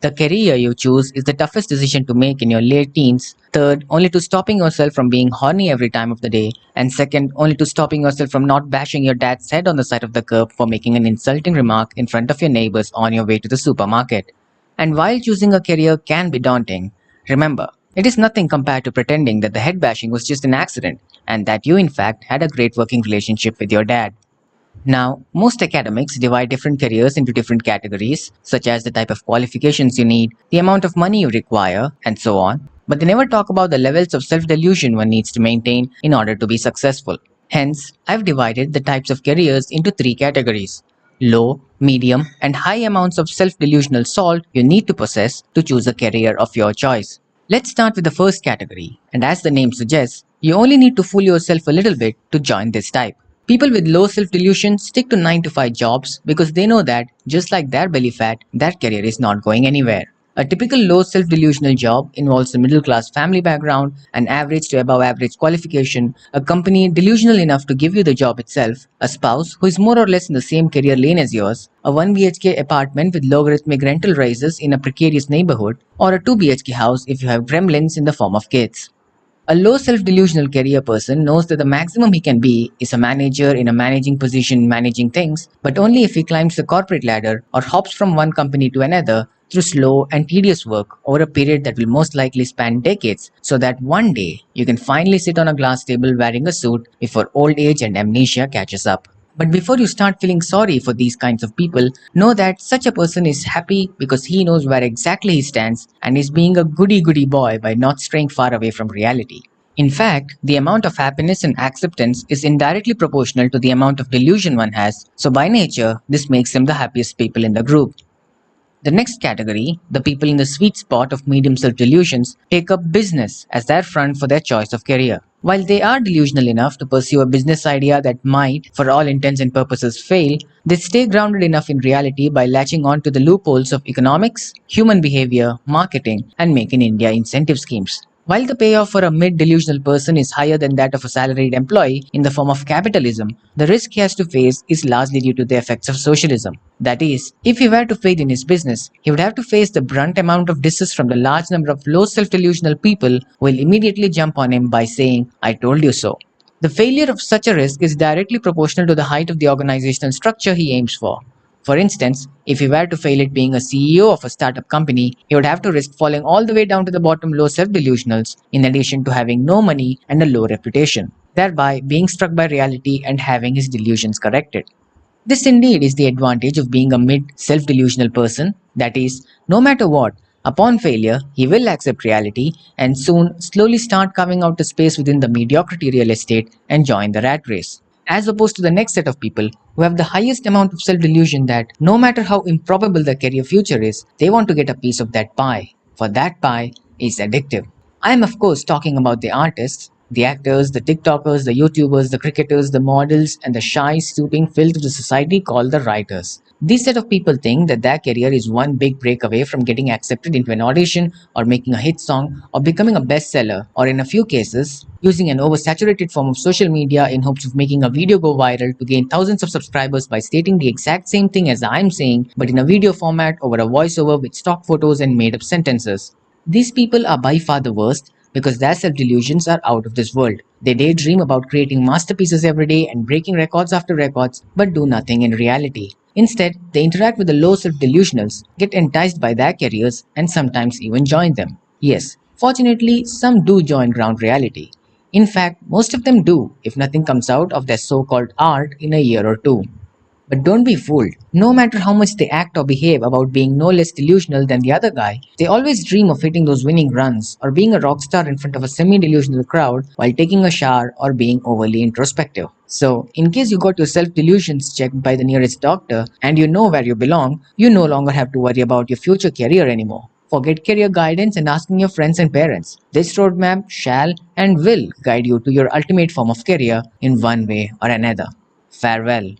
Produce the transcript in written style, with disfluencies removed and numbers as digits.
The career you choose is the toughest decision to make in your late teens. Third, only to stopping yourself from being horny every time of the day. And second, only to stopping yourself from not bashing your dad's head on the side of the curb for making an insulting remark in front of your neighbors on your way to the supermarket. And while choosing a career can be daunting, remember, it is nothing compared to pretending that the head bashing was just an accident and that you in fact had a great working relationship with your dad. Now, most academics divide different careers into different categories, such as the type of qualifications you need, the amount of money you require, and so on. But they never talk about the levels of self delusion one needs to maintain in order to be successful. Hence, I've divided the types of careers into three categories: low, medium, and high amounts of self delusional salt you need to possess to choose a career of your choice. Let's start with the first category, and as the name suggests, you only need to fool yourself a little bit to join this type. People with low self delusion stick to 9 to 5 jobs because they know that, just like their belly fat, that career is not going anywhere. A typical low self delusional job involves a middle class family background, an average to above average qualification, a company delusional enough to give you the job itself, a spouse who is more or less in the same career lane as yours, a 1 BHK apartment with logarithmic rental rises in a precarious neighborhood, or a 2 BHK house if you have gremlins in the form of kids. A low self delusional career person knows that the maximum he can be is a manager in a managing position managing things, but only if he climbs the corporate ladder or hops from one company to another through slow and tedious work over a period that will most likely span decades, so that one day you can finally sit on a glass table wearing a suit before old age and amnesia catches up. But before you start feeling sorry for these kinds of people, know that such a person is happy because he knows where exactly he stands and is being a goody goody boy by not straying far away from reality. In fact, the amount of happiness and acceptance is indirectly proportional to the amount of delusion one has, so by nature, this makes him the happiest people in the group. The next category, the people in the sweet spot of medium self delusions, take up business as their front for their choice of career. While they are delusional enough to pursue a business idea that might, for all intents and purposes, fail, they stay grounded enough in reality by latching on to the loopholes of economics, human behavior, marketing, and Make in India incentive schemes. While the payoff for a mid delusional person is higher than that of a salaried employee in the form of capitalism, the risk he has to face is largely due to the effects of socialism. That is, if he were to fail in his business, he would have to face the brunt amount of disses from the large number of low self delusional people who will immediately jump on him by saying, "I told you so." The failure of such a risk is directly proportional to the height of the organizational structure he aims for. For instance, if he were to fail at being a CEO of a startup company, he would have to risk falling all the way down to the bottom low self delusionals, in addition to having no money and a low reputation, thereby being struck by reality and having his delusions corrected. This indeed is the advantage of being a mid self delusional person, that is, no matter what, upon failure, he will accept reality and soon slowly start carving out a space within the mediocrity real estate and join the rat race. As opposed to the next set of people who have the highest amount of self delusion that no matter how improbable their career future is, they want to get a piece of that pie, for that pie is addictive. I am, of course, talking about the artists, the actors, the TikTokers, the YouTubers, the cricketers, the models, and the shy, stooping filth of the society called the writers. These set of people think that their career is one big break away from getting accepted into an audition or making a hit song or becoming a bestseller, or in a few cases, using an oversaturated form of social media in hopes of making a video go viral to gain thousands of subscribers by stating the exact same thing as I'm saying, but in a video format over a voiceover with stock photos and made up sentences. These people are by far the worst because their self delusions are out of this world. They daydream about creating masterpieces every day and breaking records after records, but do nothing in reality. Instead, they interact with the low self delusionals, get enticed by their careers, and sometimes even join them. Yes, fortunately, some do join ground reality. In fact, most of them do, if nothing comes out of their so called art in a year or two. But don't be fooled. No matter how much they act or behave about being no less delusional than the other guy, they always dream of hitting those winning runs or being a rock star in front of a semi delusional crowd while taking a shower or being overly introspective. So, in case you got your self delusions checked by the nearest doctor and you know where you belong, you no longer have to worry about your future career anymore. Forget career guidance and asking your friends and parents. This roadmap shall and will guide you to your ultimate form of career in one way or another. Farewell.